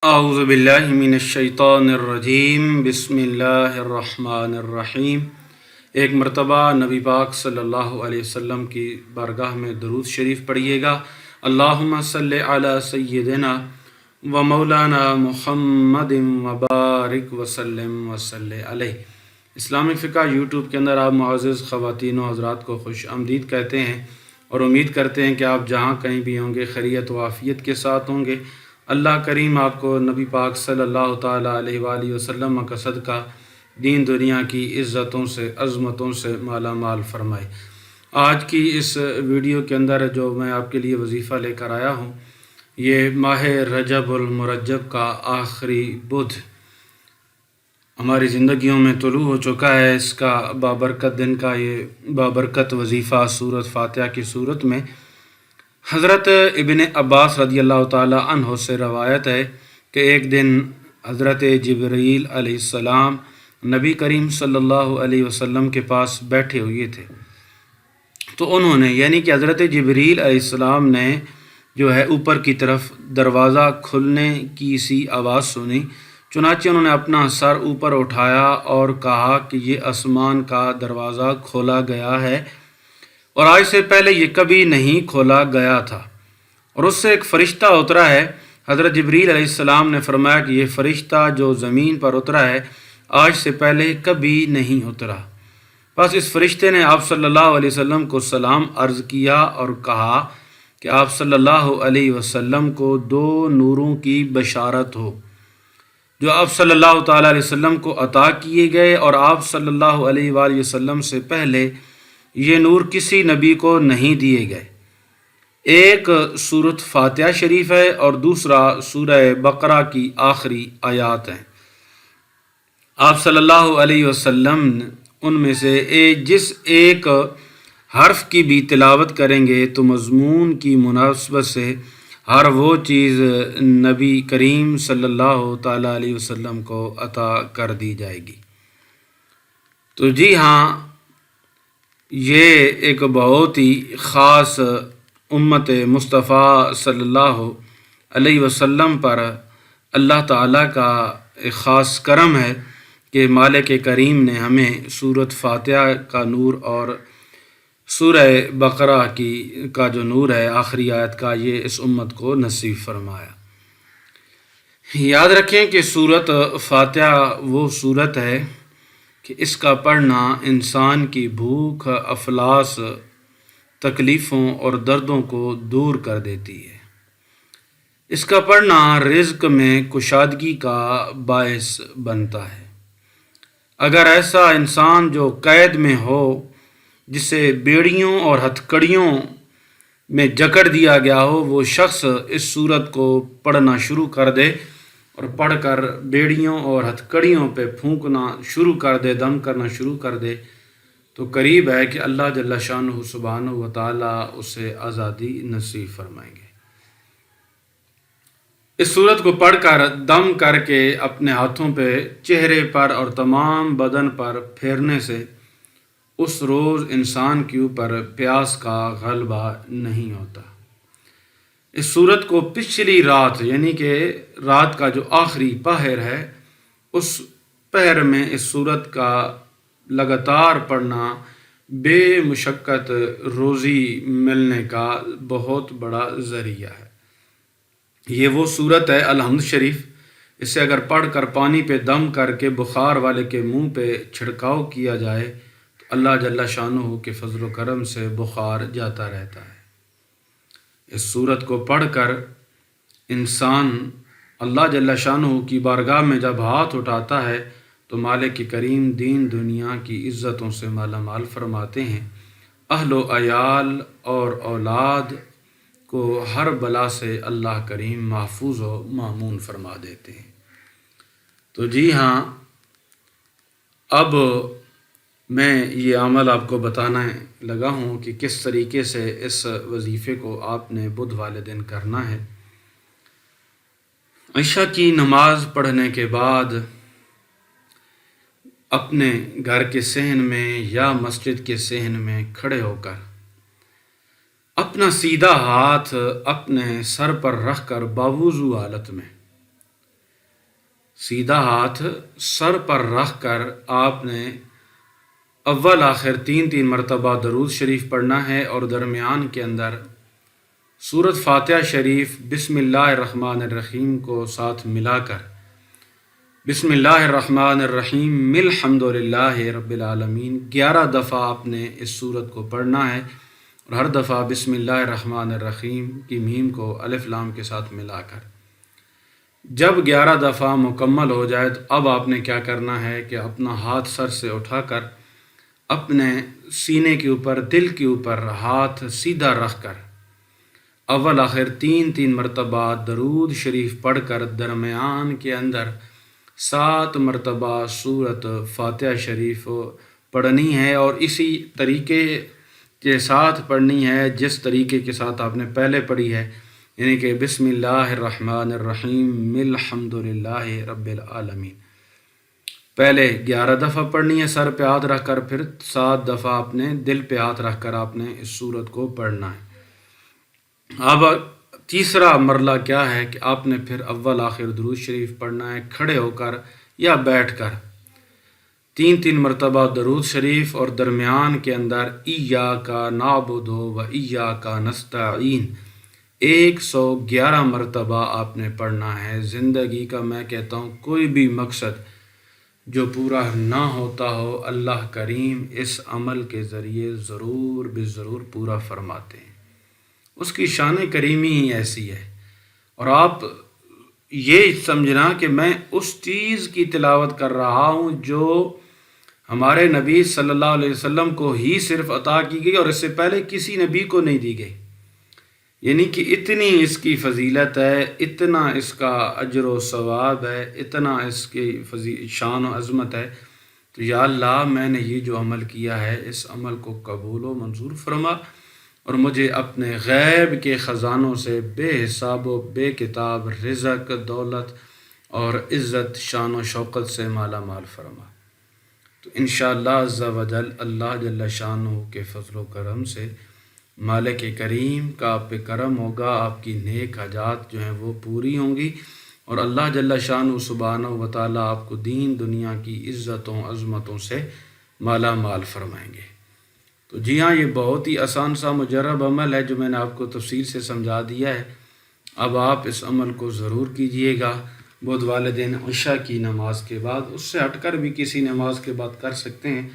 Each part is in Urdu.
اعوذ باللہ من الشیطان الرجیم بسم اللہ الرحمن الرحیم۔ ایک مرتبہ نبی پاک صلی اللہ علیہ وسلم کی بارگاہ میں درود شریف پڑھیے گا۔ اللہم صلی علی سیدنا و مولانا محمد وبارک وسلم وصلی علیہ۔ اسلامک فقہ یوٹیوب کے اندر آپ معزز خواتین و حضرات کو خوش آمدید کہتے ہیں اور امید کرتے ہیں کہ آپ جہاں کہیں بھی ہوں گے خیریت و عافیت کے ساتھ ہوں گے۔ اللہ کریم آپ کو نبی پاک صلی اللہ تعالیٰ علیہ وآلہ وسلم کا صدقہ دین دنیا کی عزتوں سے عظمتوں سے مالا مال فرمائے۔ آج کی اس ویڈیو کے اندر جو میں آپ کے لیے وظیفہ لے کر آیا ہوں، یہ ماہ رجب المرجب کا آخری بدھ ہماری زندگیوں میں طلوع ہو چکا ہے۔ اس کا بابرکت دن کا یہ بابرکت وظیفہ سورۃ فاتحہ کی صورت میں حضرت ابن عباس رضی اللہ تعالیٰ عنہ سے روایت ہے کہ ایک دن حضرت جبرائیل علیہ السلام نبی کریم صلی اللہ علیہ وسلم کے پاس بیٹھے ہوئے تھے، تو انہوں نے یعنی کہ حضرت جبرائیل علیہ السلام نے جو ہے اوپر کی طرف دروازہ کھلنے کی سی آواز سنی، چنانچہ انہوں نے اپنا سر اوپر اٹھایا اور کہا کہ یہ آسمان کا دروازہ کھولا گیا ہے اور آج سے پہلے یہ کبھی نہیں کھولا گیا تھا، اور اس سے ایک فرشتہ اترا ہے۔ حضرت جبرائیل علیہ السلام نے فرمایا کہ یہ فرشتہ جو زمین پر اترا ہے آج سے پہلے کبھی نہیں اترا۔ بس اس فرشتے نے آپ صلی اللہ علیہ وسلم کو سلام عرض کیا اور کہا کہ آپ صلی اللہ علیہ وسلم کو دو نوروں کی بشارت ہو جو آپ صلی اللہ تعالیٰ علیہ وسلم کو عطا کیے گئے، اور آپ صلی اللہ علیہ وآلہ وسلم سے پہلے یہ نور کسی نبی کو نہیں دیے گئے۔ ایک سورۃ فاتحہ شریف ہے اور دوسرا سورہ بقرہ کی آخری آیات ہیں۔ آپ صلی اللہ علیہ وسلم ان میں سے جس ایک حرف کی بھی تلاوت کریں گے تو مضمون کی مناسبت سے ہر وہ چیز نبی کریم صلی اللہ تعالیٰ علیہ وسلم کو عطا کر دی جائے گی۔ تو جی ہاں، یہ ایک بہت ہی خاص امت مصطفیٰ صلی اللہ علیہ وسلم پر اللہ تعالیٰ کا ایک خاص کرم ہے کہ مالک کریم نے ہمیں سورۃ فاتحہ کا نور اور سورہ بقرہ کا جو نور ہے آخری آیت کا، یہ اس امت کو نصیب فرمایا۔ یاد رکھیں کہ سورۃ فاتحہ وہ سورت ہے کہ اس کا پڑھنا انسان کی بھوک، افلاس، تکلیفوں اور دردوں کو دور کر دیتی ہے۔ اس کا پڑھنا رزق میں کشادگی کا باعث بنتا ہے۔ اگر ایسا انسان جو قید میں ہو، جسے بیڑیوں اور ہتھکڑیوں میں جکڑ دیا گیا ہو، وہ شخص اس سورت کو پڑھنا شروع کر دے اور پڑھ کر بیڑیوں اور ہتھکڑیوں پہ پھونکنا شروع کر دے، دم کرنا شروع کر دے، تو قریب ہے کہ اللہ جل شانہ سبحانہ و تعالیٰ اسے آزادی نصیب فرمائیں گے۔ اس سورت کو پڑھ کر دم کر کے اپنے ہاتھوں پہ چہرے پر اور تمام بدن پر پھیرنے سے اس روز انسان کے اوپر پیاس کا غلبہ نہیں ہوتا۔ اس سورت کو پچھلی رات یعنی کہ رات کا جو آخری پہر ہے، اس پہر میں اس سورت کا لگاتار پڑھنا بے مشقت روزی ملنے کا بہت بڑا ذریعہ ہے۔ یہ وہ سورت ہے الحمد شریف، اسے اگر پڑھ کر پانی پہ دم کر کے بخار والے کے منہ پہ چھڑکاؤ کیا جائے تو اللہ جل شانہ کے فضل و کرم سے بخار جاتا رہتا ہے۔ اس سورت کو پڑھ کر انسان اللہ جل شانہ کی بارگاہ میں جب ہاتھ اٹھاتا ہے تو مالک کریم دین دنیا کی عزتوں سے مالا مال فرماتے ہیں، اہل و عیال اور اولاد کو ہر بلا سے اللہ کریم محفوظ و مامون فرما دیتے ہیں۔ تو جی ہاں، اب میں یہ عمل آپ کو بتانا لگا ہوں کہ کس طریقے سے اس وظیفے کو آپ نے بدھ والے دن کرنا ہے۔ عشاء کی نماز پڑھنے کے بعد اپنے گھر کے صحن میں یا مسجد کے صحن میں کھڑے ہو کر اپنا سیدھا ہاتھ اپنے سر پر رکھ کر باوضو حالت میں سیدھا ہاتھ سر پر رکھ کر آپ نے اول آخر 3 مرتبہ درود شریف پڑھنا ہے، اور درمیان کے اندر سورۃ فاتحہ شریف بسم اللہ الرحمن الرحیم کو ساتھ ملا کر بسم اللہ الرحمن الرحیم الحمد للہ رب العالمین 11 دفعہ آپ نے اس سورت کو پڑھنا ہے، اور ہر دفعہ بسم اللہ الرحمن الرحیم کی میم کو الف لام کے ساتھ ملا کر جب 11 دفعہ مکمل ہو جائے تو اب آپ نے کیا کرنا ہے کہ اپنا ہاتھ سر سے اٹھا کر اپنے سینے کے اوپر، دل کے اوپر ہاتھ سیدھا رکھ کر اول آخر 3 مرتبہ درود شریف پڑھ کر درمیان کے اندر 7 مرتبہ سورۃ فاتحہ شریف پڑھنی ہے، اور اسی طریقے کے ساتھ پڑھنی ہے جس طریقے کے ساتھ آپ نے پہلے پڑھی ہے، یعنی کہ بسم اللہ الرحمن الرحیم الحمد للہ رب العالمین۔ پہلے 11 دفعہ پڑھنی ہے سر پہ ہاتھ رکھ کر، پھر 7 دفعہ اپنے دل پہ ہاتھ رکھ کر آپ نے اس سورت کو پڑھنا ہے۔ اب تیسرا مرحلہ کیا ہے کہ آپ نے پھر اول آخر درود شریف پڑھنا ہے کھڑے ہو کر یا بیٹھ کر 3 مرتبہ درود شریف، اور درمیان کے اندر ایاک نعبد و ایاک نستعین 111 مرتبہ آپ نے پڑھنا ہے۔ زندگی کا میں کہتا ہوں کوئی بھی مقصد جو پورا نہ ہوتا ہو، اللہ کریم اس عمل کے ذریعے ضرور بضرور پورا فرماتے ہیں، اس کی شان کریمی ہی ایسی ہے۔ اور آپ یہ سمجھنا کہ میں اس چیز کی تلاوت کر رہا ہوں جو ہمارے نبی صلی اللہ علیہ وسلم کو ہی صرف عطا کی گئی، اور اس سے پہلے کسی نبی کو نہیں دی گئی، یعنی کہ اتنی اس کی فضیلت ہے، اتنا اس کا اجر و ثواب ہے، اتنا اس کی شان و عظمت ہے۔ تو یا اللہ میں نے یہ جو عمل کیا ہے اس عمل کو قبول و منظور فرما، اور مجھے اپنے غیب کے خزانوں سے بے حساب و بے کتاب رزق، دولت اور عزت، شان و شوکت سے مالا مال فرما۔ تو انشاءاللہ عز و جل اللہ جل شانہ کے فضل و کرم سے مالک کریم کا آپ پہ کرم ہوگا، آپ کی نیک حاجات جو ہیں وہ پوری ہوں گی، اور اللہ جل شانہ سبحانہ و تعالیٰ آپ کو دین دنیا کی عزتوں عظمتوں سے مالا مال فرمائیں گے۔ تو جی ہاں، یہ بہت ہی آسان سا مجرب عمل ہے جو میں نے آپ کو تفصیل سے سمجھا دیا ہے۔ اب آپ اس عمل کو ضرور کیجئے گا۔ بدھ والے دن عشاء کی نماز کے بعد، اس سے ہٹ کر بھی کسی نماز کے بعد کر سکتے ہیں،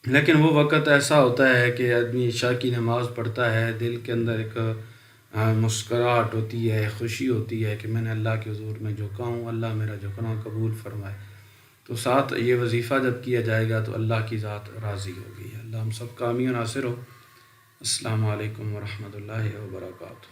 لیکن وہ وقت ایسا ہوتا ہے کہ آدمی عشاء کی نماز پڑھتا ہے، دل کے اندر ایک مسکراہٹ ہوتی ہے، خوشی ہوتی ہے کہ میں نے اللہ کے حضور میں جھکا ہوں، اللہ میرا جھکنا قبول فرمائے۔ تو ساتھ یہ وظیفہ جب کیا جائے گا تو اللہ کی ذات راضی ہوگی۔ اللہ ہم سب کا حامی و ناصر ہو۔ السلام علیکم ورحمۃ اللہ وبرکاتہ۔